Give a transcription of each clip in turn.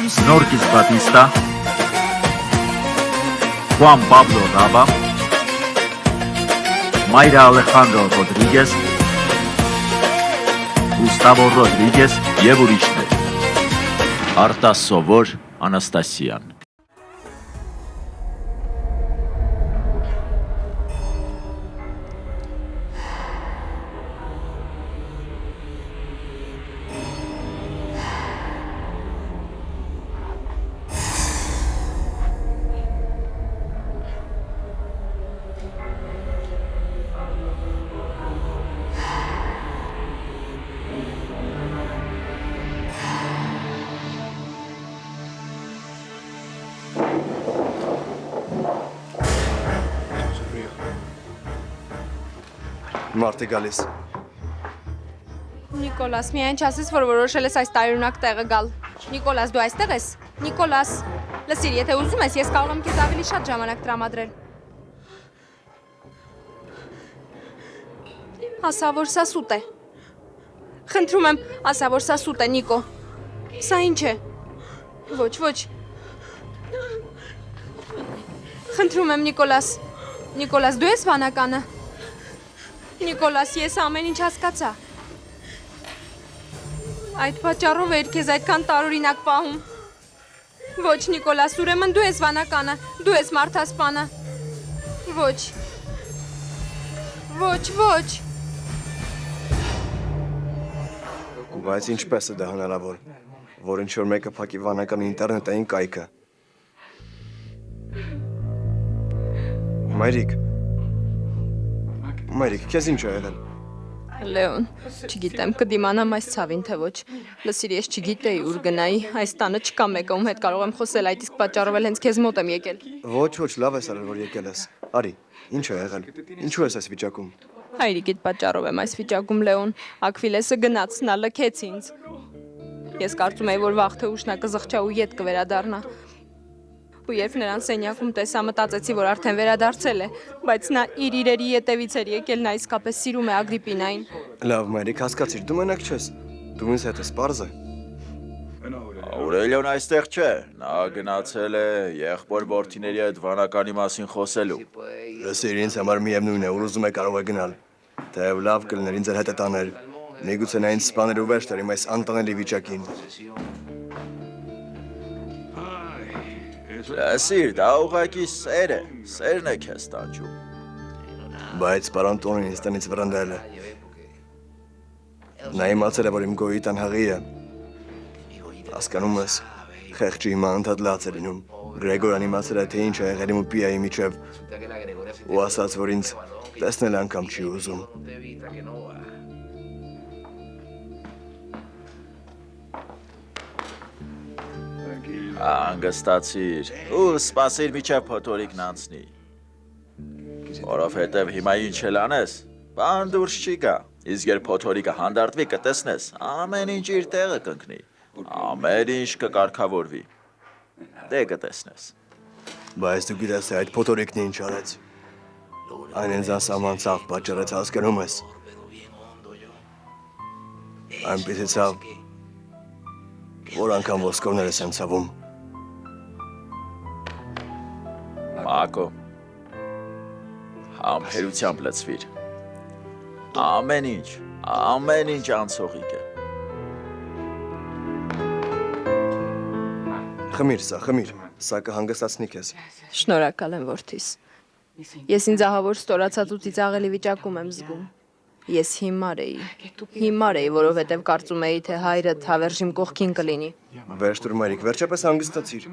Snorkis Batista, Juan Pablo Raba, Mayra Alejandro Rodríguez, Gustavo Rodríguez եւ ուրիշներ։ Արտասովոր Անաստասիան։ Մարդ է գալիս։ Նիկոլաս, միայն չասես, որ որոշել ես այս տարօրինակ տեղը գալ։ Նիկոլաս, դու այստեղ ես։ Նիկոլաս, լսիր, եթե ուզում ես, ես կարող եմ քեզ ավելի շատ ժամանակ տրամադրել։ Ասա, որ սա սուտ է։ Խնդրում եմ, ասա, որ սա սուտ է, Նիկո։ Սա ինչ է։ Ոչ, ոչ։ Խնդրում եմ, Նիկոլաս։ Նիկոլաս, դու ես վանականը։ Նիկոլաս, ես ամեն ինչ հասկացա։ Այդ պատճառով էր քեզ այդքան տարօրինակ պահում։ Ոչ, Նիկոլաս, ուրեմն դու ես վանականը, դու ես մարդասպանը։ Ոչ։ Ոչ, ոչ։ Բայց ինչպես է դա հնարավոր, որ ինչ-որ մեկը փակի վանական ինտերնետային կայքը։ Մայրիկ, քեզ ինչ է եղել։ Լեոն, չգիտեմ, կդիմանամ այս ցավին, թե ոչ։ Լսիր, ես չգիտեի ուր գնայի, այս տանը չկա մեկը, ում հետ կարող եմ խոսել, այդ իսկ պատճառով էլ հենց քեզ մոտ եմ եկել։ Ոչ, լավ ես արել, որ եկել ես։ Արի, ինչ է եղել։ Ինչու ես այս վիճակում։ Հայրիկիդ պատճառով եմ այս վիճակում, Լեոն։ Ակվիլեսը գնաց, նա լքեց ինձ։ Ես կարծում էի, որ վաղ թե ուշ նա կզղջա ու ետ կվերադառնա։ Ու երբ նրան սենյակում տեսա, մտածեցի, որ արդեն վերադարձել է, բայց նա իր իրերի ետևից էր եկել, նա իսկապես սիրում է Ագրիպինային։ Լավ, Մայրիկ, հասկացիր, դու մենակ չես։ Դու ինձ հետ ես, պարզ է։ Աուրելիոն այստեղ չէ, նա գնացել է եղբոր որդիների հետ վանականի մասին խոսելու։ Լսիր, ինձ համար միևնույն է, ուր ուզում է կարող է գնալ։ Թեև լավ կլներ ինձ հետ տաներ։ Միգուցե նա ինձ սպաներ ու վերջ տար իմ այս անտանելի վիճակին։ Լսիր, դա ուղղակի սեր է, սերն է քեզ տանջում։ Բայց պարոն Տոնին ինձ տնից վռնդել է։ Նա իմացել է, որ իմ գոյի տան հղի է։ Հասկանում ես, խեղճի հիմա անդադ լաց է լինում։ Գրեգորան իմացել է, թե ինչ է եղել իմ ու Պիայի միջև ու ասաց, որ ինձ տեսնել անգամ չի ուզում։ Անգստացիր ու սպասիր միջև փոթորիկն անցնի։ Որովհետև հիմա ինչ էլ անես, բան դուրս չի գա։ Իսկ երբ փոթորիկը հանդարտվի, կտեսնես, ամեն ինչ իր տեղը կընկնի, ամեն ինչ կկարգավորվի։ Դե կտեսնես։ Բայց դու գիտես, այդ փոթորիկն ինչ արեց։ Այն ինձ անսահման ցավ պատճառեց, հասկանում ես։ Այնպիսի ցավ, որ անգամ ոսկորներս եմ ցավում։ Մակո, համբերությամբ լցվիր։ Ամեն ինչ անցողիկ է։ Խմիր, սա կհանգստացնի քեզ։ Շնորհակալ եմ, որդիս։ Ես ինձ ահավոր ստորացած ու ծիծաղելի վիճակում եմ զգում։ Ես հիմար էի, որովհետև կարծում էի, թե հայրդ հավերժիմ կողքին կլինի։ Վերջ տուր, Մայրիկ, վերջապես հանգստացիր։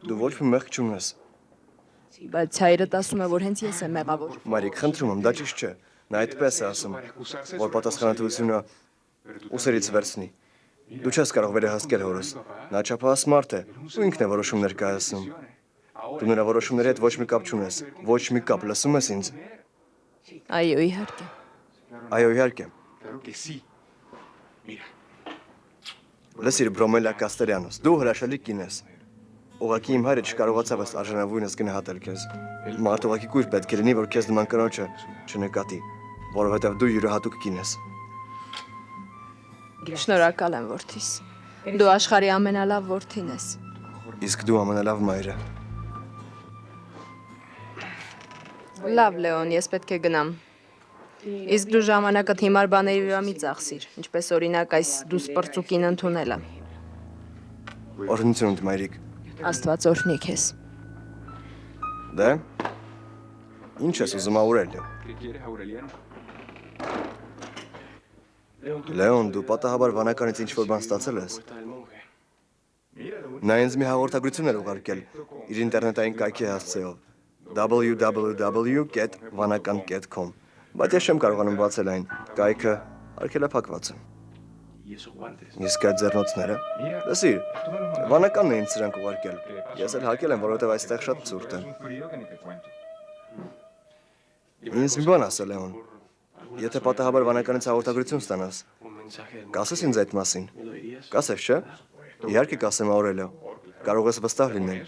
Դու ոչ մի մեղք չունես։ Բայց հայրդ ասում է, որ հենց ես եմ մեղավոր։ Մայրիկ, խնդրում եմ, դա ճիշտ չէ։ Նա այդպես է ասում, որ պատասխանատվությունը ուսերից վերցնի։ Դու չես կարող վերահսկել հորս։ Նա չափահաս մարդ է, ու ինքն է որոշումներ կայացնում։ Դու նրա որոշումների հետ ոչ մի կապ չունես։ Ոչ մի կապ, լսում ես ինձ։ Այո, իհարկե։ Այո, իհարկե։ Լսիր, Բրոմելա Կաստերյանոս, դու հրաշալի կին ես։ Ուղղակի իմ հայրը չկարողացավ այս արժանավույնս գնահատել քեզ։ Մարդ ուղղակի կույր պետք է լինի, որ քեզ նման կնոջը չնկատի, որովհետև դու յուրահատուկ կին ես։ Շնորհակալ եմ, որդիս։ Դու աշխարհի ամենալավ որդին ես։ Իսկ դու ամենալավ մայրը։ Լավ, Լեոն, ես պետք է գնամ։ Իսկ դու ժամանակդ հիմար բաների վրա մի ծախսիր, ինչպես օրինակ այս դու սպրծուկին ընդունելը։ Օրհնություն, մայրիկ։ Աստված օրհնի քեզ։ Դե։ Ինչ ես ուզում աուրել։ Լեոն, դու պատահաբար վանականից ինչ-որ բան ստացել ես։ Նա ինձ մի հաղորդագրություն էր ուղարկել իր ինտերնետային կայքի հասցեով www.vanakan.com, բայց ես չեմ կարողանում բացել այն, կայքը արգելափակված է։ Իսկ այդ ձեռնոցները։ Լսիր, վանականն է ինձ սրանք ուղարկել։ Ես էլ հակել եմ, որովհետև այստեղ շատ ցուրտ է։ Ինձ մի բան ասա, Լեոն։ Եթե պատահաբար վանականից հաղորդագրություն ստանաս, կասես ինձ այդ մասին։ Կասես, չէ՞։ Իհարկե կասեմ, Աուրելիո։ Կարող ես վստահ լինել։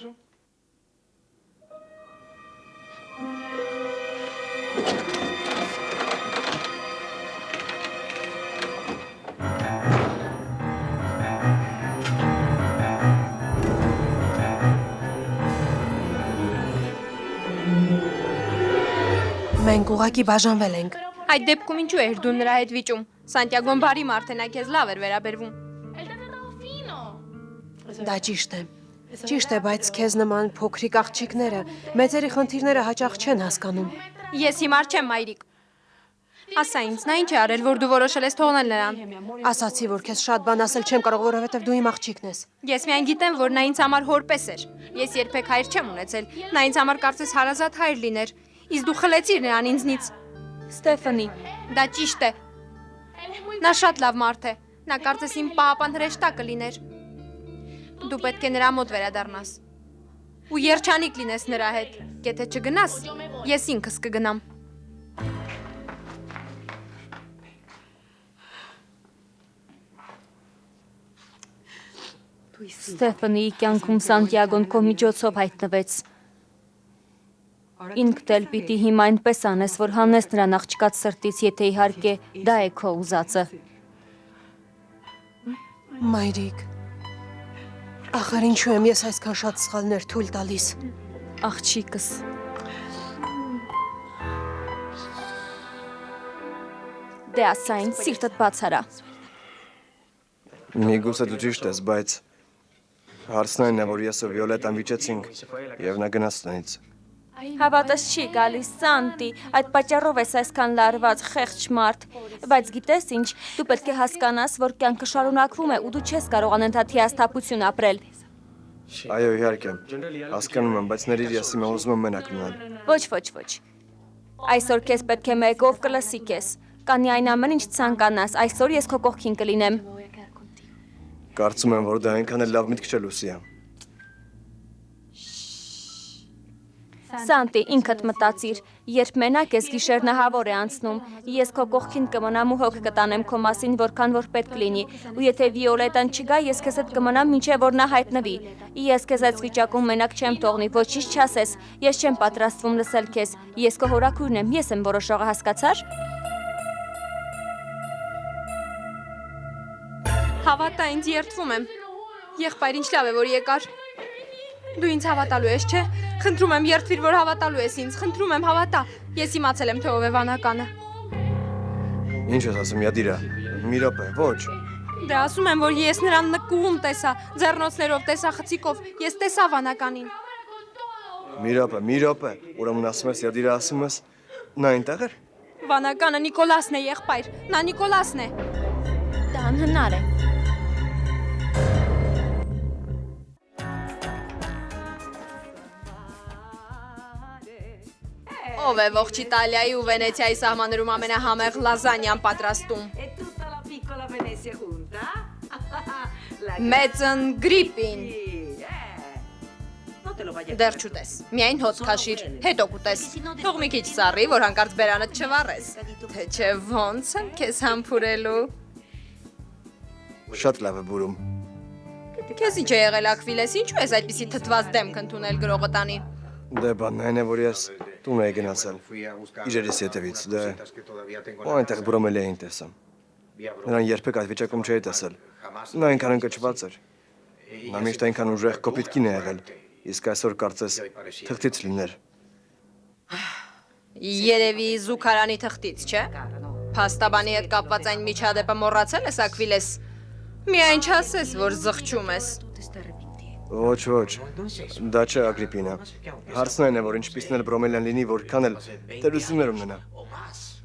Մենք ուղակի բաժանվել ենք։ Այդ դեպքում ինչու էր դու նրա հետ վիճում։ Սանտիագոն բարի մարդ է, նա քեզ լավ էր վերաբերվում։ Դա ճիշտ է։ Ճիշտ է, բայց քեզ նման փոքրիկ աղջիկները մեծերի խնդիրները հաճախ չեն հասկանում։ Ես հիմար չեմ, մայրիկ։ Ասա ինձ, նա ինչ է արել, որ դու որոշել ես թողնել նրան։ Ասացի, որ քեզ շատ բան ասել չեմ կարող, որովհետև դու իմ աղջիկն ես։ Ես միայն գիտեմ, որ նա ինձ համար հորպես էր։ Ես երբեք հայր չեմ ունեցել։ Նա ինձ համար կարծես հարազատ հայր լիներ։ Իսկ դու խլեցիր նրան ինձնից։ Ստեֆանի, դա ճիշտ է։ Նա շատ լավ մարդ է։ Նա կարծես իմ պահապան հրեշտակը լիներ։ Դու պետք է նրա մոտ վերադառնաս։ Ու երջանիկ լինես նրա հետ։ Եթե չգնաս, ես ինքս կգնամ։ Ստեֆանիի կյանքում Սանտիագոն քո միջոցով հայտնվեց։ Ինքդ էլ պիտի հիմա այնպես անես, որ հանես նրան աղջկաց սրտից, եթե իհարկե դա է քո ուզածը։ Մայրիկ, ախր ինչու եմ ես այսքան շատ սխալներ թույլ տալիս։ Աղջիկս։ Դե ասա ինձ, սիրտդ բաց արա։ Միգուցե դու ճիշտ ես, բայց հարցն այն է, որ ես ու Վիոլետան վիճեցինք եւ նա գնաց տնից։ Հավատս չի գալիս, Սանտի, այդ պատճառով ես այսքան լարված, խեղճ մարդ, բայց գիտես ինչ, դու պետք է հասկանաս, որ կյանքը շարունակվում է ու դու չես կարող անընդհատ հիասթափություն ապրել։ Այո, իհարկե, հասկանում եմ, բայց ներիր ես հիմա ուզում եմ մենակ մնալ։ Ոչ։ Այսօր քեզ պետք է մեկով կլսի քեզ։ Կանի այն ամեն ինչ ցանկանաս, այսօր ես քո կողքին կլինեմ։ Կարծում եմ, որ դա այնքան էլ լավ միտք չէ, Լուսիա։ Սանտի, ինքդ մտածիր, երբ մենակ ես գիշերնահավոր է անցնում, ես քո կողքին կմնամ ու հոգ կտանեմ քո մասին, որքան որ պետք լինի, ու եթե Վիոլետան չգա, ես քեզ հետ կմնամ մինչև որ նա հայտնվի։ Ես քեզ այս վիճակում մենակ չեմ թողնի, ոչինչ չասես, ես չեմ պատրաստվում լսել քեզ, ես քո հորաքույրն եմ, ես եմ որոշողը, հասկացար։ Հավատա, ինձ երդվում եմ։ Եղբայր, ինչ լավ է, որ եկար։ Դու ինձ հավատալու ես, չէ՞։ Խնդրում եմ, երդվիր, որ հավատալու ես ինձ։ Խնդրում եմ, հավատա։ Ես իմացել եմ, թե ով է վանականը։ Ինչ ես ասում, Յադիրա։ Մի րոպե, ոչ։ Դե ասում եմ, որ ես նրան նկուղում տեսա, ձեռնոցներով տեսա, խցիկով։ Ես տեսա վանականին։ Մի րոպե։ Ուրեմն ասում ես, Յադիրա, ասում ես, նա այնտեղ էր։ Վանականը Նիկոլասն է, եղբայր։ Նա Նիկոլասն է։ Դա անհնար է։ Ով է ողջ Իտալիայի ու Վենեցիայի սահմաններում ամենահամեղ լազանյան պատրաստում։ Մեծն գրիպին։ Դեռ չուտես, միայն հոտ քաշիր, հետո կուտես։ Թող մի քիչ սառի, որ հանկարծ բերանդ չվառես։ Թե չէ ոնց եմ քեզ համբուրելու։ Շատ լավ է բուրում։ Քեզ ինչ է եղել Ակվիլես, ինչու ես այդպիսի թթված դեմք ընդունել գրողը տանի։ Դե բանն այն է, որ ես տուն էի գնացել։ Իջերիս ետևից, դե ու այնտեղ Բրոմելիային տեսա։ Նրան երբեք այդ վիճակում չէի տեսել։ Նա այնքան ընկճված էր։ Նա միշտ այնքան ուժեղ կոպիտ կին է եղել, իսկ այսօր կարծես թղթից լիներ։ Երևի զուգարանի թղթից, չէ։ Փաստաբանի հետ կապված այն միջադեպը մոռացել ես, Ակվիլես։ Միայն չասես, որ զղջում ես։ Ոչ, դա չէ Ագրիպինա։ Հարցն այն է, որ ինչպիսին էլ բրոմելյան լինի, որքան էլ տերություններ ունենա։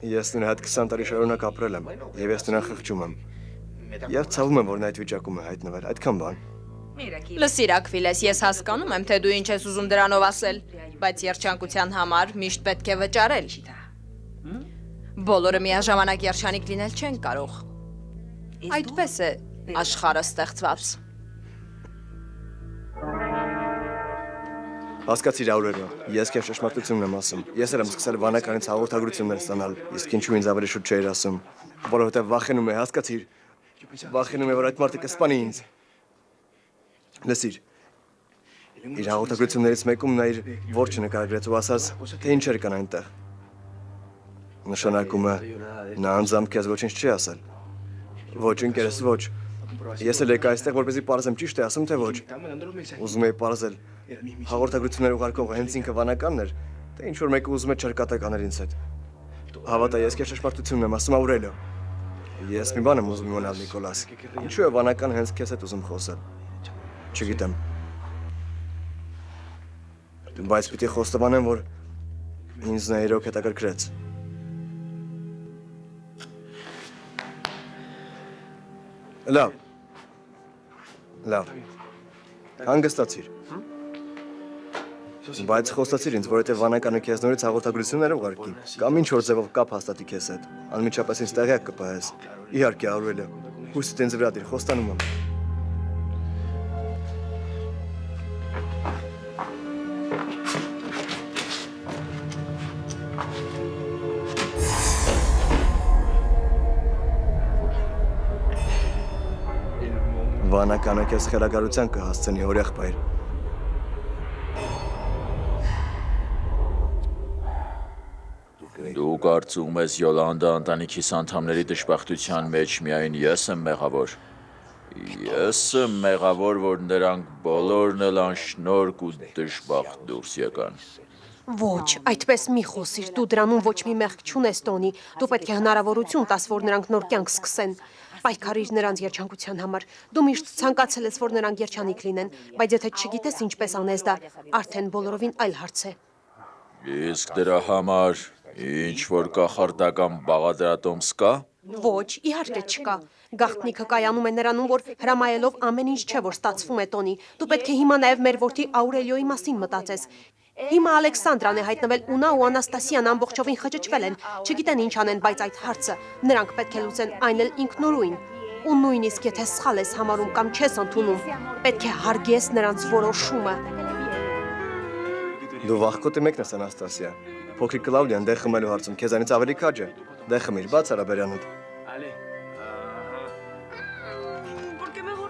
Ես նրա հետ 20 տարի շարունակ ապրել եմ, եւ ես նրան խղճում եմ։ Եվ ցավում եմ, որ նա այդ վիճակում է հայտնվել, այդքան բան։ Լսիր, Ակվիլես, ես հասկանում եմ, թե դու ինչ ես ուզում դրանով ասել, բայց երջանկության համար միշտ պետք է վճարել։ Բոլորը միաժամանակ երջանիկ լինել չեն կարող։ Այդպես է աշխարհը ստեղծված։ Հասկացիր Աուրելիո, ես քեզ ճշմարտությունն եմ ասում։ Ես էլ եմ սկսել վանականից հաղորդագրություններ ստանալ, իսկ ինչու ինձ ավելի շուտ չէր ասում, որովհետև վախենում է, հասկացիր։ Վախենում է, որ այդ մարդը կսպանի ինձ։ Լսիր, իր հաղորդագրություններից մեկում նա իր որջը նկարագրեց ու ասաց, թե ինչեր կան այնտեղ։ Նշանակում է, նա անձամբ քեզ ոչինչ չի ասել։ Ոչ, ընկերս, ոչ։ Ես էլ եկա այստեղ, որպեսզի պարզեմ, ճիշտ է ասում, թե ոչ։ Ուզում էի պարզել։ Հաղորդագրություններ ուղարկողը հենց ինքը վանականն էր, թե ինչ որ մեկը ուզում է չրկատակ անել ինձ հետ։ Հավատա, ես քեզ ճշմարտությունն եմ ասում, Աուրելիո։ Ես մի բան եմ ուզում իմանալ, Նիկոլաս։ Ինչու է վանական հենց քեզ հետ ուզում խոսել։ Չգիտեմ։ Բայց պիտի խոստովանեմ, որ ինձ նա իրոք հետաքրքրեց։ Լավ։ Հանգստացիր։ Բայց խոստացիր ինձ, որովհետև վանականը քեզ նորից հաղորդագրություններ ուղարկի, կամ ինչ որ ձևով կապ հաստատի քեզ հետ։ Անմիջապես ինձ տեղյակ կպահես։ Իհարկե, Աուրելիո, հույսդ ինձ վրա դիր, խոստանում եմ։ Վանականը քեզ խելագարության կհասցնի, օրեղբայր։ Դու կարծում ես Յոլանդա ընտանիքիս անդամների դժբախտության մեջ միայն ես եմ մեղավոր։ Ես եմ մեղավոր, որ նրանք բոլորն էլ անշնորհք ու դժբախտ դուրս եկան։ Ոչ, այդպես մի խոսիր, դու դրանում ոչ մի մեղք չունես, Տոնի։ Դու պետք է հնարավորություն տաս, որ նրանք նոր կյանք սկսեն։ Պայքարիր նրանց երջանկության համար։ Դու միշտ ցանկացել ես, որ նրանք երջանիկ լինեն, բայց եթե չգիտես ինչպես անես դա, արդեն բոլորովին այլ հարց է։ Իսկ դրա համար ինչ որ կախարդական բաղադրատոմս կա։ Ոչ, իհարկե չկա։ Գաղտնիքը կայանում է նրանում, որ հրամայելով ամեն ինչ չէ, որ ստացվում է, Տոնի։ Դու պետք է հիմա նաև մեր որդի Աուրելիոյի մասին մտածես։ Հիմա Ալեքսանդրան է հայտնվել ու նա ու Անաստասիան ամբողջովին խճճվել են, չգիտեն ինչ անեն, բայց այդ հարցը նրանք պետք է լուծեն, այն էլ ինքնուրույն։ Ու նույնիսկ եթե սխալ ես համարում կամ չես ընդունում, պետք է հարգես նրանց որոշումը։ Դու վախկոտի մեկն ես, Անաստասիա։ Փոքրիկ Կլաուդիան դեղ խմելու հարցում քեզանից ավելի քաջ է։ Դեղ խմիր, բաց արա բերանդ։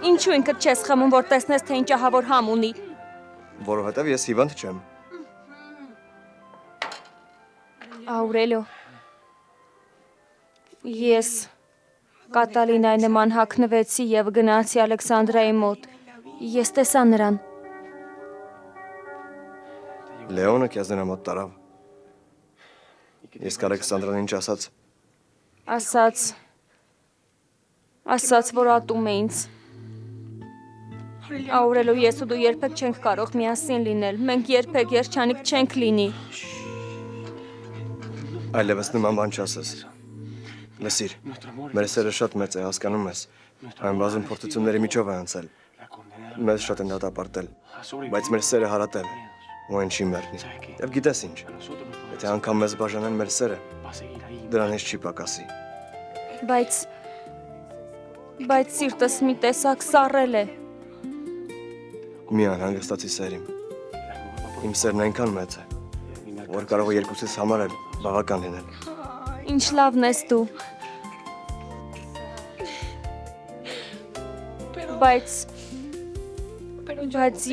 Ինչու ինքդ չես խմում, որ տեսնես, թե ինչ ահավոր համ ունի։ Որովհետև ես հիվանդ չեմ։ Աուրելիո, ես Կատալինայի նման հագնվեցի եւ գնացի Ալեքսանդրայի մոտ։ Ես տեսա նրան։ Լեոնը քեզ նրա մոտ տարավ։ Իսկ Ալեքսանդրան ինչ ասաց։ Ասաց, որ ատում է ինձ։ Աուրելիո, ես ու դու երբեք չենք կարող միասին լինել։ Մենք երբեք երջանիկ չենք լինի։ Այլևս նման բան չասես։ Լսիր, մեր սերը շատ մեծ է, հասկանում ես։ Այն բազում փորձությունների միջով է անցել։ Մեզ շատ են դատապարտել, բայց մեր սերը հարատել է, ու այն չի մեռնի։ Եվ գիտես ինչ, եթե անգամ մեզ բաժանեն մեր սերը, դրանից չի պակասի։ Բայց սիրտս մի տեսակ սառել է։ Մի անհանգստացի սերիմ։ Իմ սերն այնքան մեծ է, որ կարող է երկուսից համար էլ բավական լինել։ Ինչ լավն ես դու։ Բայց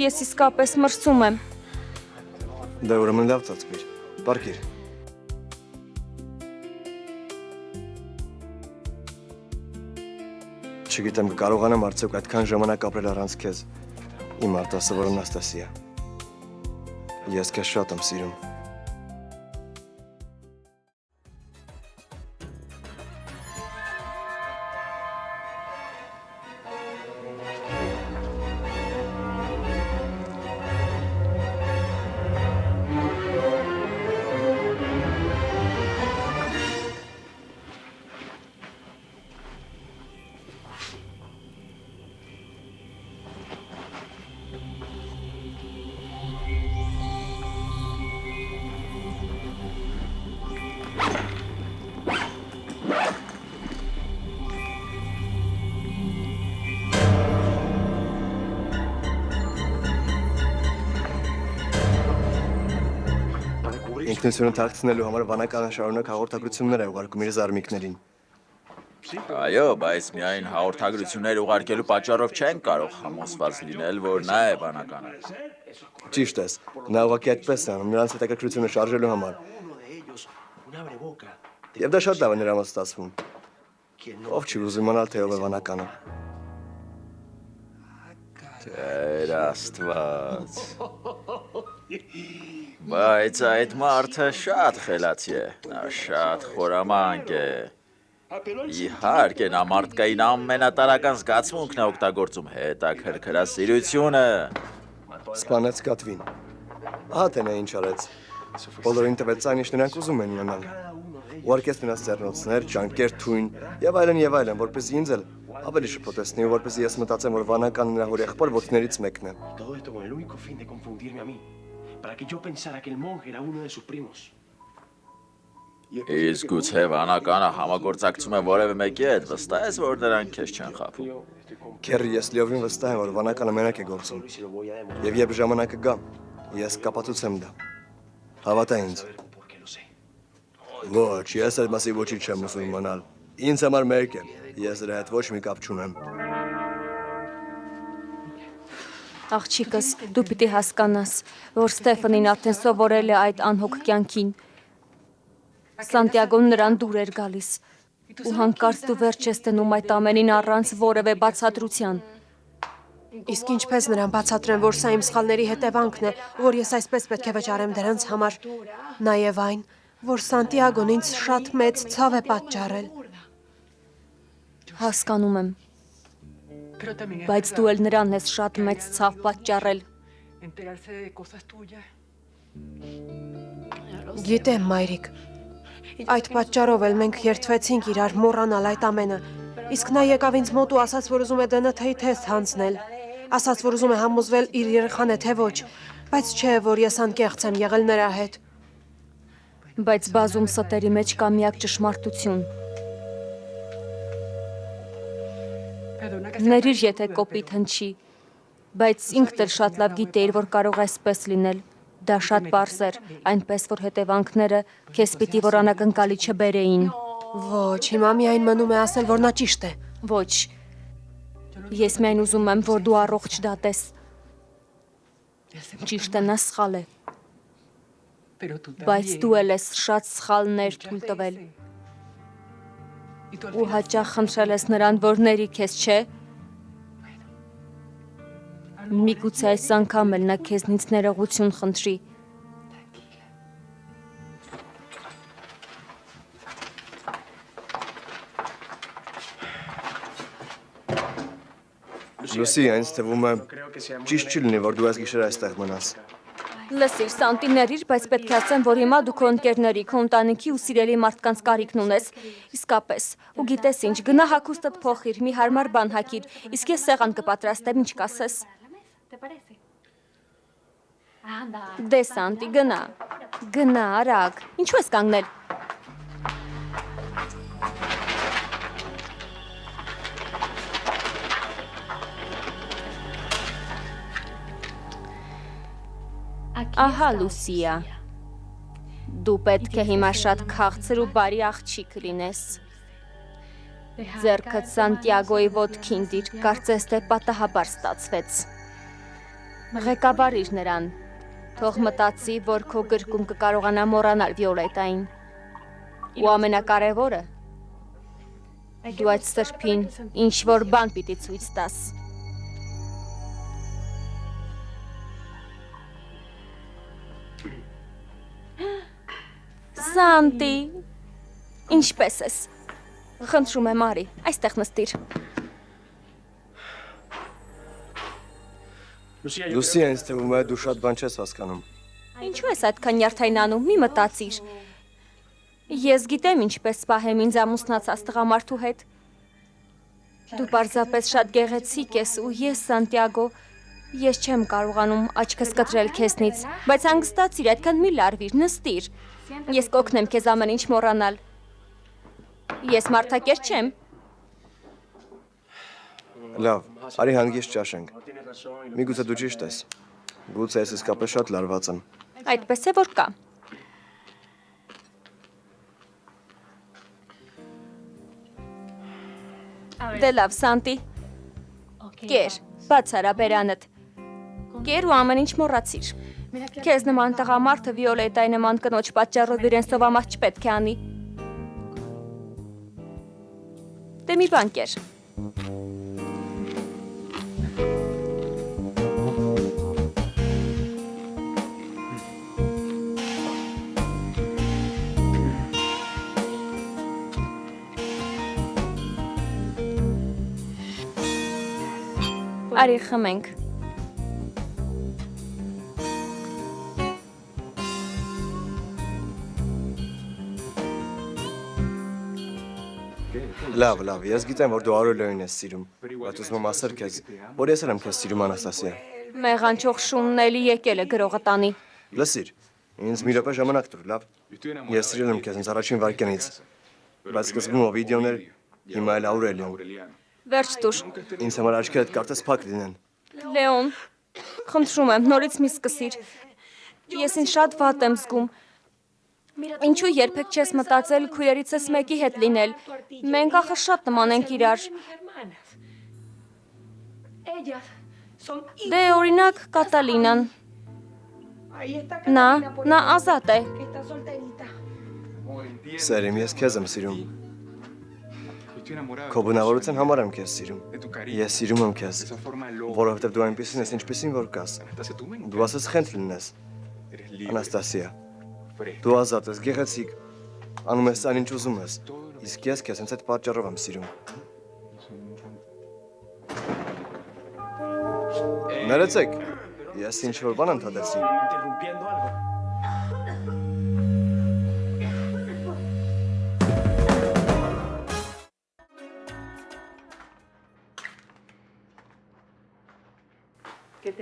ես իսկապես մրսում եմ։ Դե ուրեմն լավ ծածկվիր, պարկիր։ Չգիտեմ կկարողանամ արդյոք այդքան ժամանակ ապրել առանց քեզ, Իմ արտասը, որ Անաստասիա։ Ես քեզ շատ եմ սիրում։ Ինքնությունը թաքցնելու համար վանականը շարունակ հաղորդագրություններ է ուղարկում իր զարմիկներին։ Այո, բայց միայն հաղորդագրություններ ուղարկելու պատճառով չեն կարող համոզված լինել, որ նա է բանականը։ Ճիշտ ես, նա ուղղակի այդպես է անում նրանց հետաքրքրությունը շարժելու համար։ Եվ դա շատ լավ է նրա մոտ ստացվում։ Ով չի ուզում իմանալ, թե ով է վանականը։ Տեր Աստված։ Բայց այդ մարդը շատ խելացի է, նա շատ խորամանկ է։ Իհարկե, նա մարդկային ամենատարական զգացմունքն է օգտագործում, հետաքրքրասիրությունը։ Սպանեց Կատվին։ Ահա թե նա ինչ արեց։ Բոլորին տվեց այն, ինչ նրանք ուզում են իմանալ։ Ուղարկեց նրանց ձեռնոցներ, ճանկեր, թույն եւ այլն, որպեսզի ինձ էլ ավելի շփոթեցնի, որպեսզի ես մտածեմ, որ վանականը նրա հորեղբոր որդիներից մեկն է։ Todo esto con el único fin de confundirme a mí, para que yo pensara que el monje era uno de sus primos. Իսկ գուցե վանականը համագործակցում է որևէ մեկի հետ, վստահ ես, որ նրանք քեզ չեն խաբում։ Քերի, ես լիովին վստահ եմ, որ վանականը մենակ է գործում։ Եվ երբ ժամանակը գա, ես կապացուցեմ դա։ Հավատա ինձ։ Ոչ, ես այդ մասի ոչինչ չեմ ուզում իմանալ։ Ինձ համար մերկ է։ Ես դրա հետ ոչ մի կապ չունեմ։ Աղջիկս, դու պիտի հասկանաս, որ Ստեֆանին արդեն սովորել է այդ անհոգ կյանքին։ Սանտիագոն նրան դուր էր գալիս։ Ու հանկարծ դու վերջ ես դնում այդ ամենին առանց որևէ բացատրության։ Իսկ ինչպես նրան բացատրեմ, որ սա իմ սխալների հետևանքն է, որ ես այսպես պետք է վճարեմ դրանց համար։ Նաև այն, որ Սանտիագոն ինձ շատ մեծ ցավ է պատճառել։ Հասկանում եմ, բայց դու էլ նրան ես շատ մեծ ցավ պատճառել։ Գիտեմ, մայրիկ։ Այդ պատճառով էլ մենք երդվեցինք իրար մոռանալ այդ ամենը։ Իսկ նա եկավ ինձ մոտ ու ասաց, որ ուզում է DNT-ի թեստ հանձնել։ Ասաց, որ ուզում է համոզվել իր երեխան է, թե ոչ, բայց չէ, որ ես անկեղծ եմ եղել նրա հետ։ Բայց բազում ստերի մեջ կա միակ ճշմարտություն։ Ներիր, եթե կոպիտ հնչի, բայց ինքդ էլ շատ լավ գիտեիր, որ կարող է այսպես լինել։ Դա շատ պարզ էր, այնպես որ հետևանքները քեզ պիտի որ անակնկալի չբերեին։ Ոչ, հիմա միայն մնում է ասել, որ նա ճիշտ է։ Ոչ։ Ես միայն ուզում եմ, որ դու առողջ դատես։ Ճիշտ է, նա սխալ է։ Բայց դու էլ ես շատ սխալներ թույլ տվել։ Ու հաճախ խնդրել ես նրան, որ ների քեզ, չէ՞։ Միգուցե այս անգամ էլ նա քեզնից ներողություն խնդրի։ Լուսի, այնց թվում է ճիշտ չի լինի, որ դու այս գիշեր այստեղ մնաս։ Լսիր, Սանտի, ներիր, բայց պետք է ասեմ, որ հիմա դու քո ընկերների, քո ընտանիքի ու սիրելի մարդկանց կարիքն ունես։ Իսկապես, ու գիտես ինչ, գնա հագուստդ փոխիր, մի հարմար բան հագիր, իսկ ես սեղան կպատրաստեմ, ինչ կասես։ Դե Սանտի, գնա, արագ, ինչու ես կանգնել։ Ահա Լուսիա, դու պետք է հիմա շատ քաղցր ու բարի աղջիկ լինես։ Ձեռքդ Սանտիագոյի ոտքին դիր, կարծես թե պատահաբար ստացվեց։ Ղեկավարիր նրան, թող մտածի, որ քո գրկում կկարողանա մոռանալ Վիոլետային։ Ու ամենակարևորը, դու այդ սրբին ինչ-որ բան պիտի ցույց տաս։ Սանտի, ինչպես ես։ Խնդրում եմ արի, այստեղ նստիր։ Լուսիա, ինձ թվում է դու շատ բան չես հասկանում։ Ինչու ես այդքան նյարդայնանում, մի մտածիր։ Ես գիտեմ ինչպես պահեմ ինձ ամուսնացած տղամարդու հետ։ Դու պարզապես շատ գեղեցիկ ես ու ես, Սանտիագո, ես չեմ կարողանում աչքս կտրել քեզնից, բայց հանգստացիր, այդքան մի լարվիր, նստիր։ Ես կօգնեմ քեզ ամեն ինչ մոռանալ։ Ես մարդակեր չեմ։ Լավ, արի հանգիստ ճաշենք։ Միգուցե դու ճիշտ ես։ Գուցե ես իսկապես շատ լարված եմ։ Այդպես է որ կա։ Դե լավ, Սանտի։ Կեր, բաց արա բերանդ։ Կեր ու ամեն ինչ մոռացիր։ Քեզ նման տղամարդը Վիոլետայի նման կնոջ պատճառով իրեն սովամահ չպետք է անի։ Դե մի բան կեր։ Արի խմենք։ Լավ, ես գիտեմ, որ դու Աուրելիոին ես սիրում, բայց ուզում եմ ասել քեզ, որ ես եմ քեզ սիրում, Անաստասիա։ Մեղանչող շունն էլի եկել է գրողը տանի։ Լսիր, ինձ մի րոպե ժամանակ տուր, լավ։ Ես սիրել եմ քեզ ինձ առաջին վայրկյանից, բայց սկզբում Օվիդիոն էր, հիմա էլ Աուրելիոն։ Վերջ տուր։ Ինձ համար աչքերդ կարծես փակ լինեն։ Լեոն, խնդրում եմ, նորից մի սկսիր։ Ես ինձ շատ վատ եմ զգում։ Ինչու երբեք չես մտածել քույրերիցս մեկի հետ լինել։ Մենք ախր շատ նման ենք իրար։ Դե օրինակ Կատալինան։ Նա ազատ է։ Սերիմ, ես քեզ եմ սիրում։ Քո բնավորության համար եմ քեզ սիրում։ Ես սիրում եմ քեզ, որովհետև դու այնպեսին ես, ինչպեսին որ կաս։ Դու ասես խենթ լինես։ Անաստասիա, դու ազատ ես, գեղեցիկ, անում ես այն ինչ ուզում ես, իսկ ես քեզ հենց այդ պատճառով եմ սիրում։ Ներեցեք, ես ինչ-որ բան ընդհատեցի։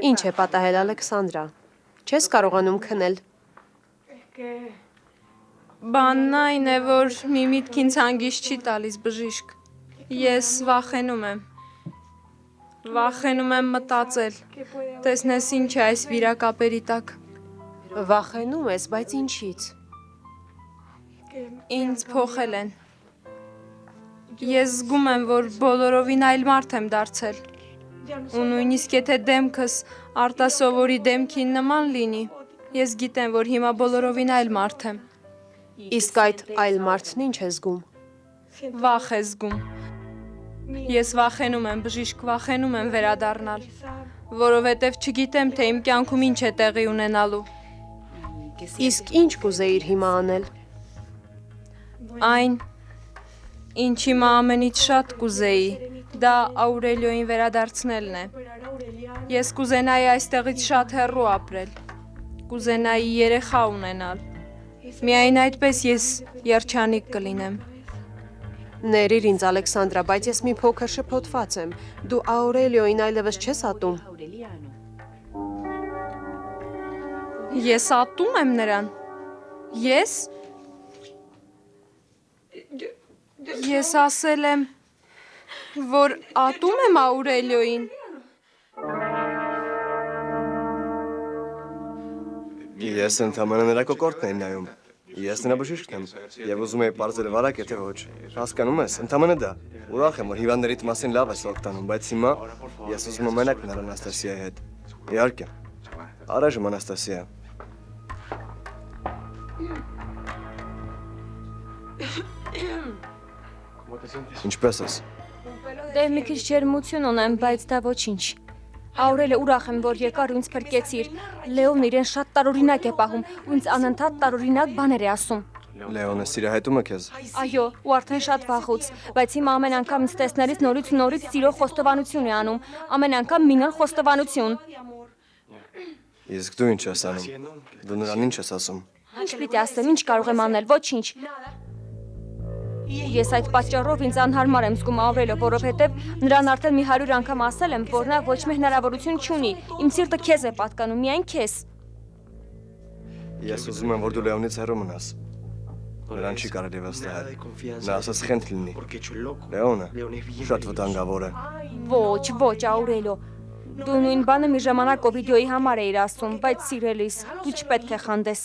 Ինչ է պատահել, Ալեքսանդրա։ Չես կարողանում քնել։ Բանն այն է, որ մի միտք ինձ հանգիստ չի տալիս բժիշկ։ Ես վախենում եմ։ Վախենում եմ մտածել։ Տեսնես ինչ է այս վիրակապերի տակ։ Վախենում ես, բայց ինչից։ Ինձ փոխել են։ Ես զգում եմ, որ բոլորովին այլ մարդ եմ դարձել։ Ու նույնիսկ եթե դեմքս արտասովորի դեմքին նման լինի, ես գիտեմ, որ հիմա բոլորովին այլ մարդ եմ։ Իսկ այդ այլ մարդն ինչ է զգում։ Վախ է զգում։ Ես վախենում եմ, բժիշկ, վախենում եմ վերադառնալ, որովհետև չգիտեմ, թե իմ կյանքում ինչ է տեղի ունենալու։ Իսկ ինչ կուզեիր հիմա անել։ Այն, ինչ հիմա ամենից շատ կուզեի, դա Աուրելիոին վերադարձնելն է։ Ես կուզենայի այստեղից շատ հեռու ապրել, կուզենայի երեխա ունենալ։ Միայն այդպես ես երջանիկ կլինեմ։ Ներիր ինձ, Ալեքսանդրա, բայց ես մի փոքր շփոթված եմ։ Դու Աուրելիոին այլևս չես ատում։ Ես ատում եմ նրան։ Ես ասել եմ, որ ատում եմ Աուրելիոին։ Ես ընդամենը նրա կոկորդն եմ նայում։ Ես նրա բժիշկն եմ եւ ուզում եի բարձել վարակ, եթե ոչ։ Հասկանում ես, ընդամենը դա։ Ուրախ եմ, որ հիվանդներիդ մասին լավ ես օգտանում, բայց հիմա ես ուզում եմ մենակ մնալ Անաստասիայի հետ։ Իհարկե։ Առայժմ Անաստասիա։ Ինչպես ես։ Դե մի քիչ ջերմություն ունեմ, բայց դա ոչինչ։ Աուրելը ուրախ եմ, որ եկար ու ինձ փրկեցիր։ Լեոն իրեն շատ տարօրինակ է պահում ու ինձ անընդհատ տարօրինակ բաներ է ասում։ Լեոնը սիրահետում է քեզ։ Այո, ու արդեն շատ վաղուց, բայց հիմա ամեն անգամ ինձ տեսնելիս նորից ու նորից սիրո խոստովանություն է անում, ամեն անգամ մի նոր խոստովանություն։ Իսկ դու ինչ ես անում։ Դու նրան ինչ ես ասում։ Ինչ պիտի ասեմ, ինչ կարող եմ անել, ոչինչ։ Ես այդ պատճառով ինձ անհարմար եմ զգում Աուրելիո, որովհետև նրան արդեն մի 100 անգամ ասել եմ, որ նա ոչ մի հնարավորություն չունի։ Իմ սիրտը քեզ է պատկանում, միայն քեզ։ Ես ուզում եմ, որ դու Լեոնից հեռու մնաս։ Նրան չի կարելի վստահել։ Նա ասաց խենթ լինի։ Լեոնը շատ վտանգավոր է։ Ոչ, ոչ, Աուրելիո։ Դու նույն բանը մի ժամանակ Օվիդիոյի համար էիր ասում, բայց սիրելիս, դու չպետք է խանդես։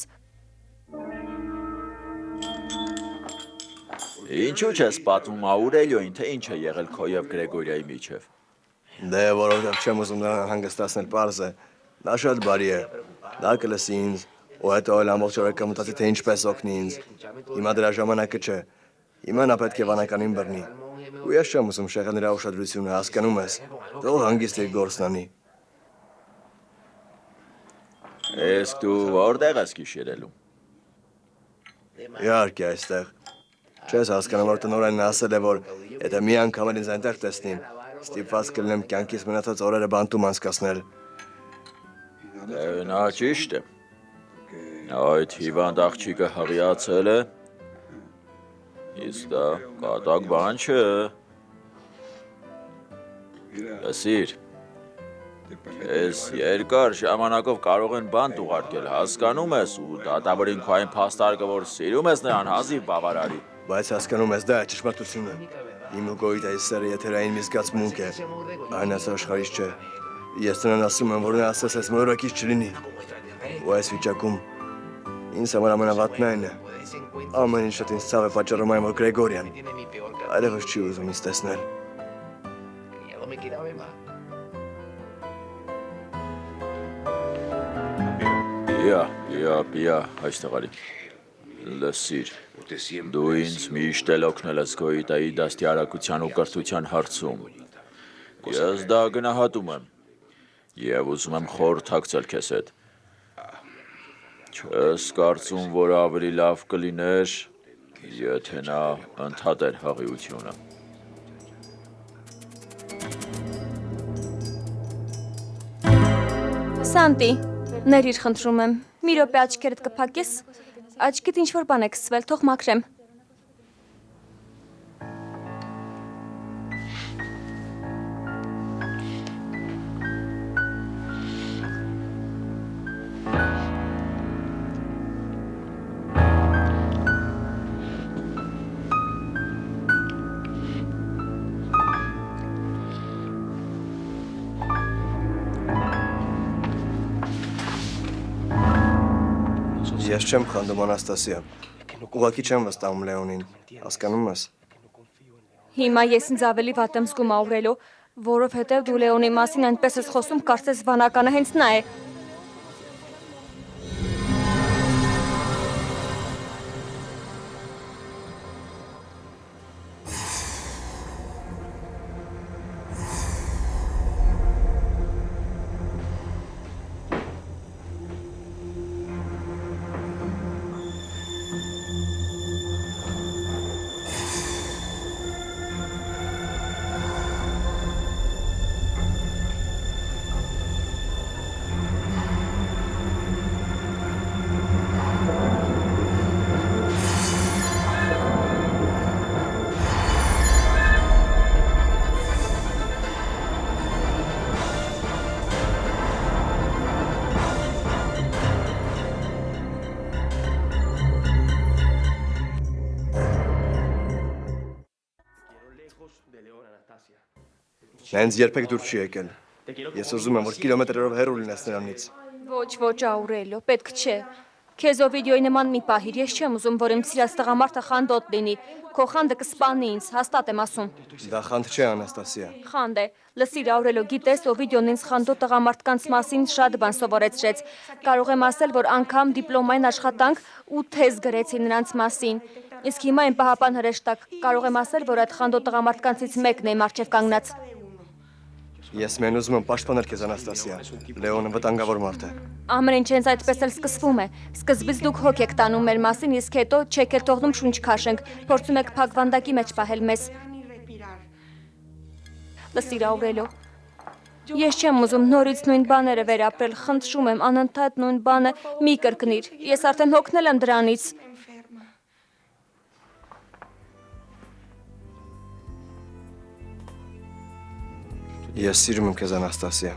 Ինչու չես պատմում Աուրելիոին, թե ինչ է եղել քո եւ Գրեգորիայի միջև։ Դե որովհետև չեմ ուզում նրան հանգստացնել, պարզ է։ Նա շատ բարի է։ Նա կլսի ինձ, ու հետո էլ ամբողջ օրը կմտածի, թե ինչպես օգնի ինձ։ Հիմա դրա ժամանակը չէ։ Հիմա նա պետք է վանականին բռնի։ Ու ես չեմ ուզում շեղել նրա ուշադրությունը, հասկանում ես։ Թող հանգիստ իր գործն անի։ Իսկ դու որտեղ ես գիշերելու։ Իհարկե այստեղ։ Չես հասկանում, որ տնօրենն ասել է, որ եթե մի անգամ էլ ինձ այնտեղ տեսնին, ստիպված կլինեմ կյանքիս մնացած օրերը բանտում անցկացնել։ Նա ճիշտ է։ Այդ հիվանդ աղջիկը հղիացել է։ Իսկ դա կատակ բան չէ։ Լսիր։ Ես երկար ժամանակով կարող են բանտ ուղարկել, հասկանում ես, ու դատավորին քո այն փաստարկը, որ սիրում ես նրան, հազիվ բավարարի։ Բայց հասկանում ես, դա է ճշմարտությունը։ Իմ ու Գոյիտայի սերը եթերային մի զգացմունք է։ Այն այս աշխարհից չէ։ Ես նրան ասում եմ, որ նա ասես այս մոլորակից չլինի։ Ու այս վիճակում ինձ համար ամենավատն այն է։ Ամեն ինչ շատ ինձ ցավ է պատճառում այն, որ Գրեգորիան այլևս չի ուզում ինձ տեսնել։ Պիա, այստեղ արի։ Լսիր, դու ինձ միշտ էլ օգնել ես Գոյիտայի դաստիարակության ու կրթության հարցում։ Ես դա գնահատում եմ և ուզում եմ խորհրդակցել քեզ հետ։ Չես կարծում, որ ավելի լավ կլիներ, եթե նա ընդհատեր հղիությունը։ Սանտի, ներիր խնդրում եմ, մի րոպե աչքերդ կփակես, աչքիդ ինչ-որ բան է կսվել, թող մաքրեմ։ Ես չեմ խանդում Անաստասիա։ Ուղղակի չեմ վստահում Լեոնին։ Հասկանում ես։ Հիմա ես ինձ ավելի վատ եմ զգում Աուրելիո, որովհետև դու Լեոնի մասին այնպես ես խոսում, կարծես վանականը հենց նա է։ Նա ինձ երբեք դուր չի եկել։ Ես ուզում եմ, որ կիլոմետրերով հեռու լինես նրանից։ Ոչ, Աուրելիո, պետք չէ։ Քեզ Օվիդիոյի նման մի պահիր, ես չեմ ուզում, որ իմ սիրած տղամարդը խանդոտ լինի։ Քո խանդը կսպանի ինձ, հաստատ եմ ասում։ Դա խանդ չէ, Անաստասիա։ Խանդ է։ Լսիր, Աուրելիո, գիտես, Օվիդիոն ինձ խանդոտ տղամարդկանց մասին շատ բան սովորեցրեց։ Կարող եմ ասել, որ անգամ դիպլոմային աշխատանք ու թեզ գրեցի նրանց մասին։ Իսկ հիմա այն պահապան հրեշտակ, կարող եմ ասել, որ այդ խանդոտ տղամարդկանցից մեկն է իմ առջև կանգնած։ Ես մեն ուզում եմ պաշտպանել քեզ Անաստասիա։ Լեոնը վտանգավոր մարդ է։ Ամեն ինչ հենց այդպես էլ սկսվում է։ Սկզբից դուք հոգ եք տանում մեր մասին, իսկ հետո չեք էլ թողնում շունչ քաշենք, փորձում եք փակվանդակի մեջ պահել մեզ։ Լսիր Աուրելիո, ես չեմ ուզում նորից նույն բաները վերապրել, խնդրում եմ, անընդհատ նույն բանը մի կրկնիր։ Ես արդեն հոգնել եմ դրանից։ Ես սիրում եմ քեզ Անաստասիա։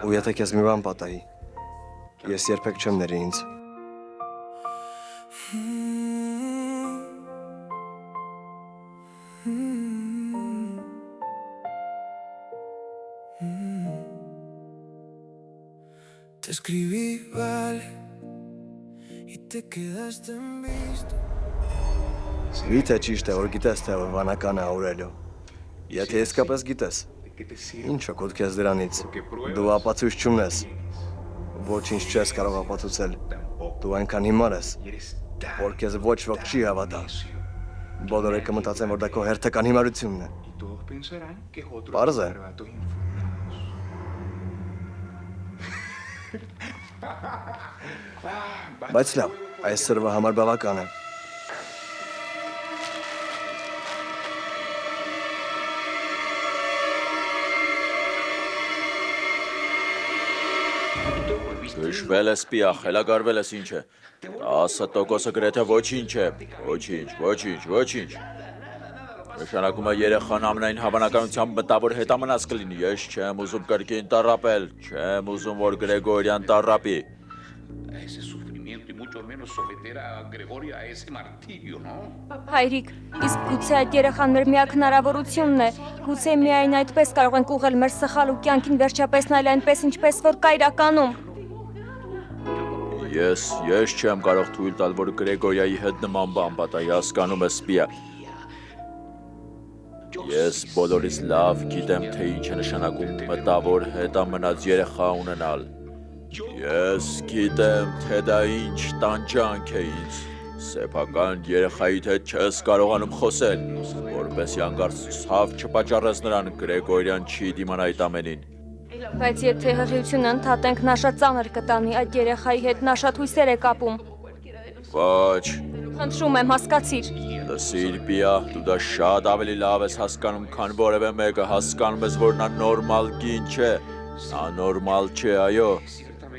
Ու եթե քեզ մի բան պատահի, ես երբեք չեմ ների ինձ։ Te escribí, vale, y te quedaste en visto. Վիթե ճիշտ է, որ գիտես, թե վանական է Աուրելիո։ Եթե իսկապես գիտես, ինչ օգուտ քեզ դրանից։ Դու ապացույց չունես։ Ոչինչ չես կարող ապացուցել։ Դու այնքան հիմար ես, որ քեզ ոչ ոք չի հավատա։ Բոլորը կմտածեն, որ դա քո հերթական հիմարությունն է։ Պարզ է։ Բայց լավ, այս սրվը համար բավական է։ Հիշվել ես պիա, խելագարվել ես ինչ է։ 10% գրեթե ոչինչ է։ Ոչինչ։ Նշանակում է երեխան ամենայն հավանականությամբ մտավոր հետամնաց կլինի։ Ես չեմ ուզում կրկին տառապել, չեմ ուզում, որ Գրեգորյան տառապի։ Հայրիկ, իսկ գուցե այդ երեխան մեր միակ հնարավորությունն է։ Գուցե միայն այդպես կարող ենք ուղղել մեր սխալ ու կյանքին վերջապես նայել այնպես, ինչպես որ կա իրականում։ Ես չեմ կարող թույլ տալ, որ Գրեգորիայի հետ նման բան պատահի, հասկանում ես պիա։ Ես բոլորից լավ գիտեմ, թե ինչ է նշանակում մտավոր հետամնաց երեխա ունենալ։ Ես գիտեմ, թե դա ինչ տանջանք է ինձ։ Սեփական երեխայիդ հետ չես կարողանում խոսել, որպեսզի հանկարծ ցավ չպատճառես նրան, Գրեգորյան չի դիմանա այդ ամենին։ Բայց եթե հղիությունը ընդհատենք, նա շատ ծանր կտանի, այդ երեխայի հետ նա շատ հույսեր է կապում։ Ոչ։ Խնդրում եմ, հասկացիր։ Լսիր պիա, դու դա շատ ավելի լավ ես հասկանում, քան որևէ մեկը, հասկանում ես, որ նա նորմալ կին չէ։ Նա նորմալ չէ, այո։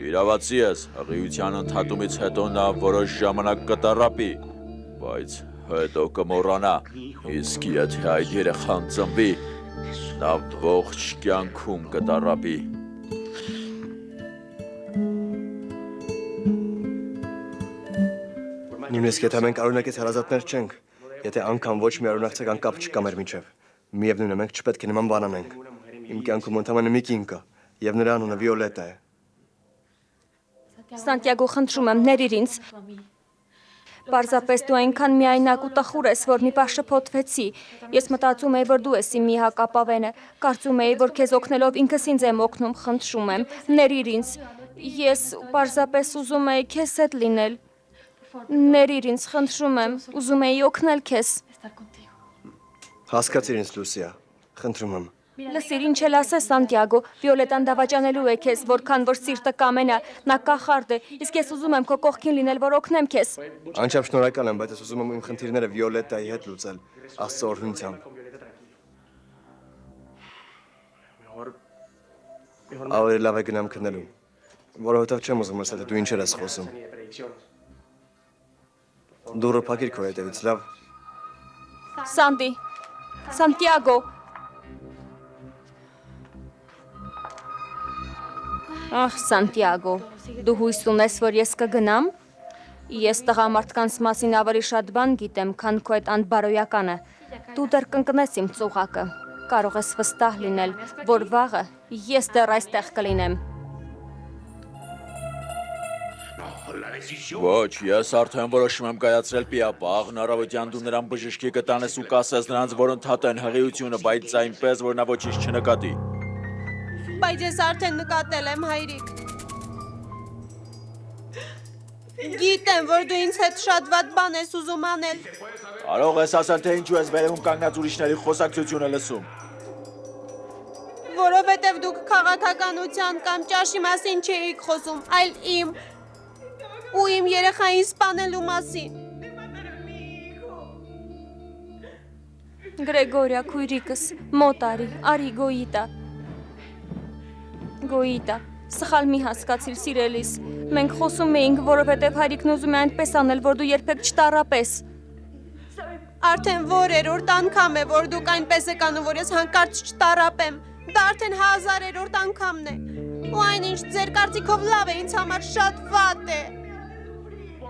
Իրավացի ես, հղիության ընդհատումից հետո նա որոշ ժամանակ կտառապի, բայց հետո կմոռանա, իսկ եթե այդ երեխան ծնվի, նա ողջ կյանքում կտառապի։ Նույնիսկ եթե մենք արունակից հարազատներ չենք, եթե անգամ ոչ մի արունակցական կապ չկա մեր միջև, միևնույն է մենք չպետք է նման բան անենք։ Իմ կյանքում ընդամենը մի կին կա, եւ նրա անունը Վիոլետա է։ Սանտիագո, խնդրում եմ, ներիր ինձ։ Պարզապես դու այնքան միայնակ ու տխուր ես, որ մի պահ շփոթվեցի։ Ես մտածում էի, որ դու ես իմ մի հակապավենը։ Կարծում էի, որ քեզ օգնելով ինքս ինձ եմ օգնում, խնդրում եմ, ներիր ինձ։ Ես պարզապես ուզում էի քեզ հետ լինել։ Ներիր ինձ, խնդրում եմ, ուզում էի օգնել քեզ։ Հասկացիր ինձ, Լուսիա, խնդրում եմ։ Լսիր, ինչ էլ ասես, Սանտիագո, Վիոլետան դավաճանելու է քեզ, որքան որ սիրտը կամենա, նա կախարդ է, իսկ ես ուզում եմ քո կողքին լինել, որ օգնեմ քեզ։ Անչափ շնորհակալ եմ, բայց ես ուզում եմ իմ խնդիրները Վիոլետայի հետ լուծել, Աստծո օրհնությամբ։ Ավելի լավ է գնամ քննելու, որովհետև չեմ ուզում լսել, թե դու ինչեր ես խոսում։ Դուրը փակիր քո հետևից, լավ։ Սանտիագո։ Ահ, Սանտիագո, դու հույս ունես, որ ես կգնամ։ Ես տղամարդկանց մասին ավելի շատ բան գիտեմ, քան քո այդ անբարոյականը։ Դու դեռ կընկնես իմ ծուղակը։ Կարող ես վստահ լինել, որ վաղը ես դեռ այստեղ կլինեմ։ Ոչ, ես արդեն որոշում եմ կայացրել պիա, վաղն առավոտյան դու նրան բժշկի կտանես ու կասես նրանց, որ ընդհատեն հղիությունը, բայց այնպես, որ նա ոչինչ չնկատի։ Բայց ես արդեն նկատել եմ, հայրիկ։ Գիտեմ, որ դու ինձ հետ շատ վատ բան ես ուզում անել։ Կարող ես ասել, թե ինչու ես վերևում կանգնած ուրիշների խոսակցությունը լսում։ Որովհետև դուք քաղաքականության կամ ճաշի մասին չէիք խոսում, այլ իմ ու իմ երեխային սպանելու մասին։ Գրեգորիա, քույրիկս, մոտ արի Գոյիտա։ Գոյիտա, սխալ մի հասկացիր, սիրելիս։ Մենք խոսում էինք, որովհետև հայրիկն ուզում է այնպես անել, որ դու երբեք չտառապես։ Արդեն որերորդ անգամ է, որ դուք այնպես եք անում, որ ես հանկարծ չտառապեմ։ Դա արդեն 1000-րդ անգամն է։ Ու այնինչ ձեր կարծիքով լավ է, ինձ համար շատ վատ է։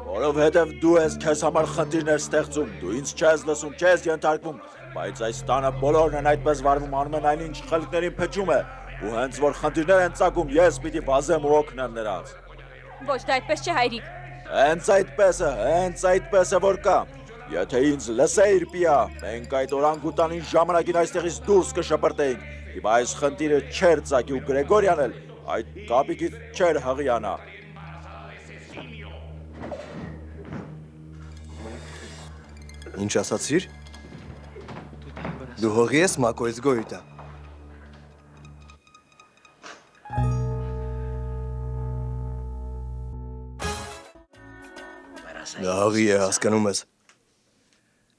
Որովհետև դու ես քեզ համար խնդիրներ ստեղծում, դու ինձ չես լսում, չես ենթարկվում, բայց այս տանը բոլորն են այդպես վարվում, անում են այնինչ խելքներին փչում է, ու հենց որ խնդիրներ են ծագում, ես պիտի վազեմ ու օգնեմ նրանց։ Ոչ, դա այդպես չէ, հայրիկ։ Հենց այդպես է, որ կա։ Եթե ինձ լսեիր, Պիա, մենք այդ օրանգուտանին ժամանակին այստեղից դուրս կշպրտեինք, հիմա այս խնդիրը չէր ծագի ու Գրեգորյան էլ այդ կապիկից չէր հղիանա։ Ինչ ասացիր։ Դու հողի ես Մակոյից Գոյիտա։ Դա հողի է, հասկանում ես։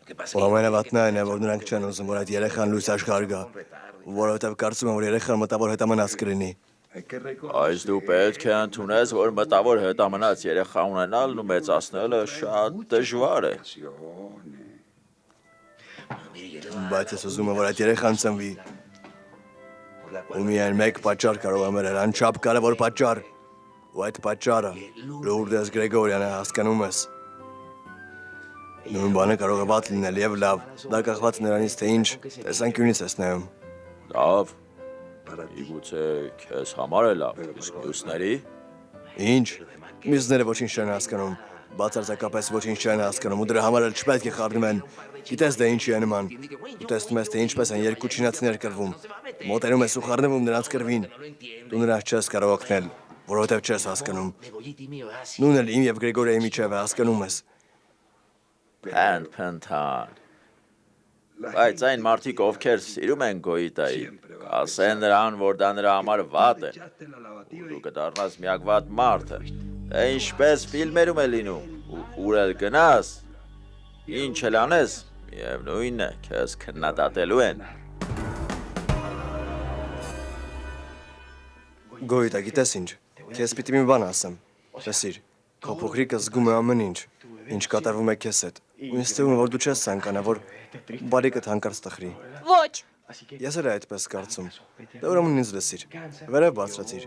Ու ամենավատն այն է, որ նրանք չեն ուզում, որ այդ երեխան լույս աշխարհ գա, որովհետև կարծում են, որ երեխան մտավոր հետամնաց կլինի։ Այս դու պետք է ընդունես, որ մտավոր հետամնաց երեխա ունենալն ու մեծացնելը շատ դժվար է։ Բայց ես ուզում եմ, որ այդ երեխան ծնվի։ Ու միայն մեկ պատճառ կարող է մերել, անչափ կարևոր պատճառ։ Ու այդ պատճառը Լուրդես Գրեգորյան է, հասկանում ես։ Նույն բանը կարող է վատ լինել եւ լավ, դա կախված նրանից, թե ինչ տեսանկյունից ես նայում։ Լավ, իգուցե քեզ համար է լավ, իսկ մյուսների։ Ինչ, մյուսները ոչինչ չեն հասկանում, բացարձակապես ոչինչ չեն հասկանում ու դրա համար էլ չպետք է խառնվեն։ Գիտես դա ինչի է նման։ Ու տեսնում ես, թե ինչպես են երկու չինացիներ կռվում։ Մոտենում ես ու խառնվում նրանց կռվին։ Դու նրանց չես կարող օգնել, որովհետև չես հասկանում։ Նույնն էլ իմ եւ Գրեգորիայի միջև է, հասկանում ես։ Փնթան։ Բայց այն մարդիկ, ովքեր սիրում են Գոյիտային, ասեն նրան, որ դա նրա համար վատ է։ Ու դու կդառնաս միակ վատ մարդը։ Դա ինչպես ֆիլմերում է լինում, ու ուր էլ գնաս, ինչ էլ անես, միևնույնն է, քեզ քննադատելու են։ Գոյիտա, գիտես ինչ, քեզ պիտի մի բան ասեմ, տեսիր, քո փոքրիկը զգում է ամեն ինչ կատարվում է քեզ հետ, ու ինձ թվում է, որ դու չես ցանկանա, որ բարիկդ հանկարծ տխրի։ Ոչ, Ես էլ այդպես կարծում, դա ուրեմն ինձ լսիր, վերև բարձրացիր,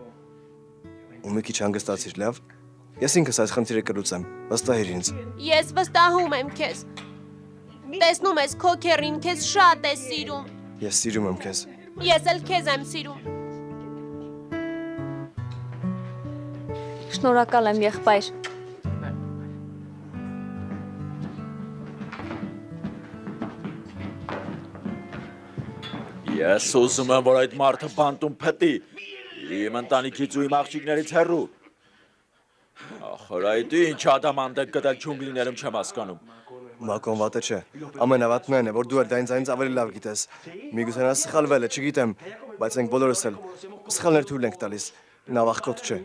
ու մի քիչ հանգստացիր, լավ, ես ինքս այս խնդիրը կլուծեմ, վստահիր ինձ։ ես վստահում եմ քեզ։ Տեսնում ես, քո քեռին քեզ շատ է սիրում։ Ես սիրում եմ քեզ։ Ես էլ քեզ եմ սիրում։ Շնորհակալ եմ, եղբայր։ Ես ուզում եմ, որ այդ մարդը բանտում փտի, իմ ընտանիքից ու իմ աղջիկներից հեռու։ Ախր այդ ինչ ադամանտ եք գտել ջունգլիներում չեմ հասկանում։ Մակոն վատը չէ, ամենավատն այն է, որ դու էլ դա ինձ ավելի լավ գիտես։ Միգուցե նա սխալվել է, չգիտեմ, բայց մենք բոլորս էլ սխալներ թույլ ենք տալիս, նա վախկոտ չէ։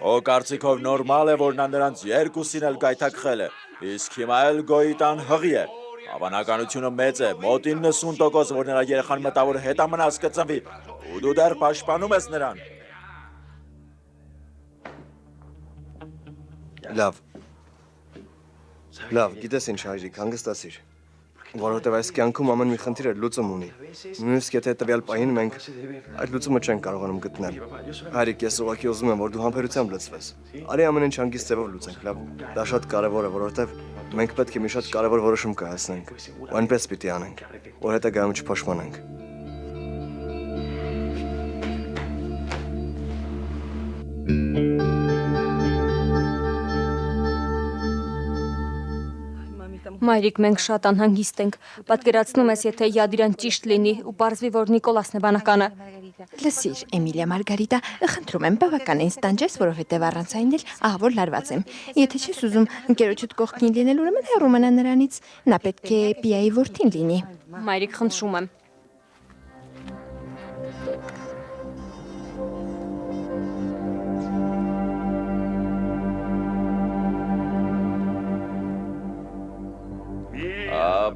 Օ կարծիքով նորմալ է, որ նա նրանց երկուսին էլ գայթակղել է, իսկ հիմա էլ Գոյիտան հղի է։ Հավանականությունը մեծ է, մոտ 90%, որ նրա երեխան մտավոր հետամնաց կծնվի, ու դու դեռ պաշտպանում ես նրան։ Լավ, գիտես ինչ հայրիկ, հանգստացիր, որովհետև այս կյանքում ամեն մի խնդիր էլ լուծում ունի, նույնիսկ եթե տվյալ պահին մենք այդ լուծումը չենք կարողանում գտնել։ Հայրիկ, ես ուղղակի ուզում եմ, որ դու համբերությամբ լցվես, արի ամեն ինչ հանգիստ ձևով լուծենք, լավ, դա շատ կարևոր է, որովհետև մենք պետք է մի շատ կարևոր որոշում կայացնենք, ու այնպես պիտի անենք, որ հետագայում չփոշմանենք։ Մայրիկ, մենք շատ անհանգիստ ենք։ Պատկերացնում ես, եթե Յադիրան ճիշտ լինի ու պարզվի, որ Նիկոլասն է բանականը։ Լսիր, Էմիլիա Մարգարիտա, խնդրում եմ, բավական է ինձ տանջես, որովհետև առանց այն էլ ահավոր լարված եմ։ Եթե չես ուզում ընկերոջդ կողքին լինել, ուրեմն հեռու մնա նրանից։ Նա պետք է Պիայի որդին լինի։ Մայրիկ, խնդրում եմ։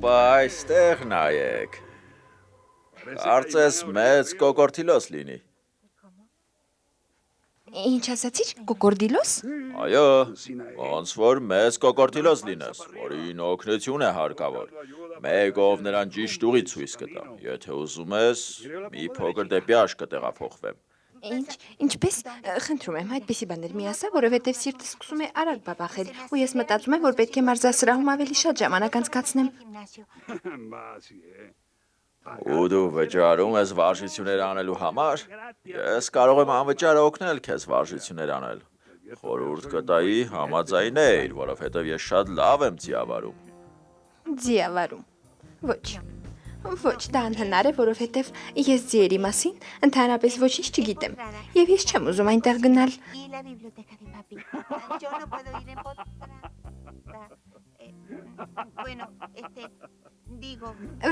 Ապա այստեղ նայեք։ Կարծես մեծ կոկորտիլոս լինի։ Ինչ ասացիր, կոկորդիլոս։ Այո, ոնց որ մեծ կոկորտիլոս լինես, որին օգնություն է հարկավոր։ Մեկ ով նրան ճիշտ ուղի ցույց կտա։ Եթե ուզում ես, մի փոքր դեպի աշ կտեղափոխվեմ։ Ինչպես, խնդրում եմ, այդպիսի բաներ մի ասա, որովհետև սիրտը սկսում է արագ բաբախել, ու ես մտածում եմ, որ պետք է մարզասրահում ավելի շատ ժամանակ անցկացնեմ։ Ու դու վճարում ես վարժություններ անելու համար։ Ես կարող եմ անվճար օգնել քեզ վարժություններ անել։ Խորհուրդ կտայի համաձայնել, որովհետև ես շատ լավ եմ ձիավարում։ Ձիավարում։ Ոչ, դա անհնար է, որովհետև ես ձիերի մասին ընդհանրապես ոչինչ չգիտեմ, եւ ես չեմ ուզում այնտեղ գնալ։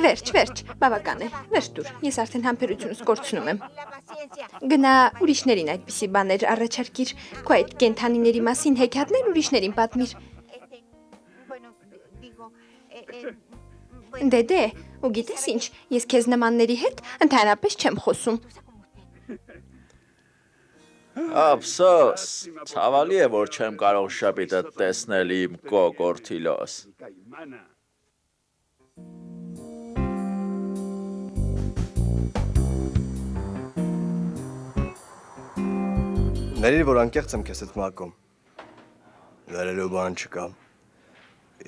Վերջ, բավական է, վերջ տուր, ես արդեն համբերությունս կորցնում եմ։ Գնա ուրիշներին այդպիսի բաներ առաջարկիր, քո այդ կենդանիների մասին հեքիաթներ ուրիշներին պատմիր։ Դե, ու գիտես ինչ, ես քեզ նմանների հետ ընդհանրապես չեմ խոսում։ Ափսոս, ցավալի է, որ չեմ կարող շապիտը տեսնել իմ կոկորտիլոս։ Ներիր, որ անկեղծ եմ քեզ հետ մակում։ Ներելու բան չկա։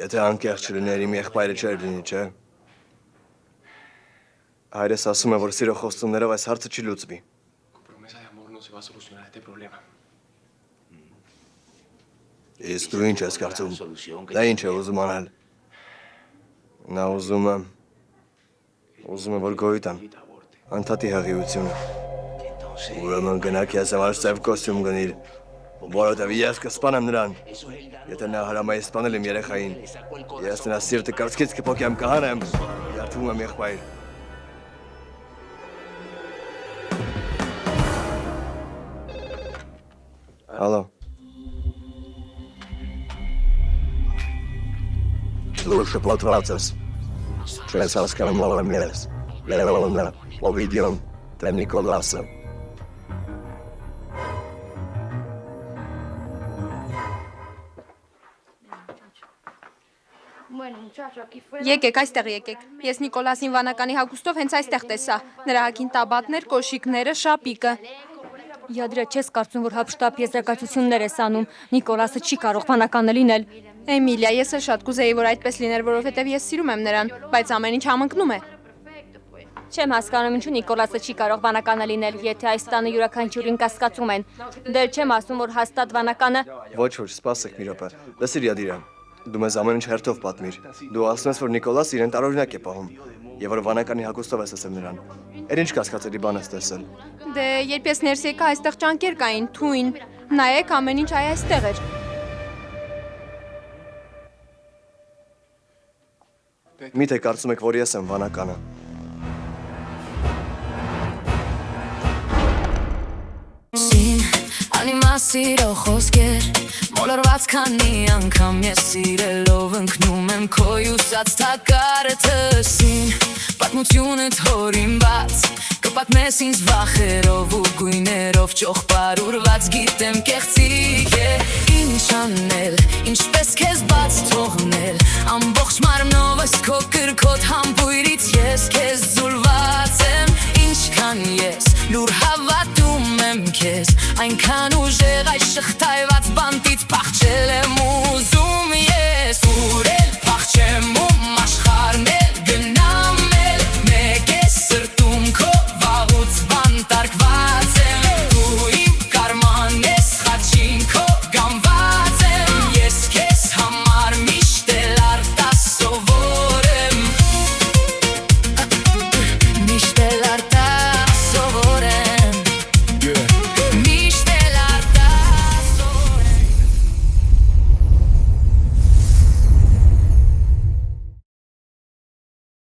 Եթե անկեղծ չլիներ, իմ եղբայրը չէր լինի, չէ։ Հայրս ասում է, որ սիրո խոստումներով այս հարցը չի լուծվի։ Իսկ դու ինչ ես կարծում։ Դա ինչ է ուզում անել։ Նա ուզում է, որ գոյի տան անթատի հղիությունը։ Ուրեմն գնա քեզ համար սև կոստյում գնիր, որովհետև ես կսպանեմ նրան։ Եթե նա հրամայ սպանել իմ երեխային, ես նրա սիրտը կրծքից կփոկեմ, կհանեմ, յարդվում եմ եղբայր։ Հալո։ Դու շփոթված ես։ Չես հասկանում ով եմ ես։ Ով իդիոտ, դեմ Նիկոլասը։ Եկեք, այստեղ եկեք։ Ես Նիկոլասին վանականի հագուստով հենց այստեղ տեսա։ Նրա հագին տաբատներ, կոշիկները, շապիկը։ Յադրա, չես կարծում, որ հափշտապ եզրակացություններ ես անում։ Նիկոլասը չի կարող վանականը լինել։ Էմիլիա, ես էլ շատ կուզեի, որ այդպես լիներ, որովհետև ես սիրում եմ նրան, բայց ամեն ինչ համընկնում է։ Չեմ հասկանում ինչու Նիկոլասը չի կարող վանականը լինել, եթե այս տանը յուրաքանչյուրին կասկածում են։ Դեռ չեմ ասում, որ հաստատ վանականը։ Ոչ, սպասեք մի րոպե։ Լսիր, Յադիրա, դու մեզ ամեն ինչ հերթով պատմիր։ Դու ասում ես, որ Նիկոլասը իրեն տարօրինակ է պահում, եւ որ վանականի հագուստով ես ասել նրան։ Էր ինչ կասկածելի բան ես տեսել։ Դե, երբ ես ներս եկա, այստեղ ճանկեր կային, թույն։ Նայեք, ամեն ինչ այստեղ էր։ Միթե կարծում եք, որ ես եմ վանականը։ Անիմասիրո խոսքեր մոլորված քանի անգամ ես սիրելով ընկնում եմ քո ուսած թակարը թսին պատմությունը թորին բաց կպատմես ինձ վախերով ու գույներով ճոխպարուրված գիտեմ կեղծիկ է ինչ անել ինչպես քեզ բաց թողնել ամբողջ մարմնովս քո կրկոտ համբույրից ես քեզ զուլված եմ ինչքան ես լուր հավատում եմ քեզ այնքան ուժեղ այս շղթայված բանտից փախչել եմ ու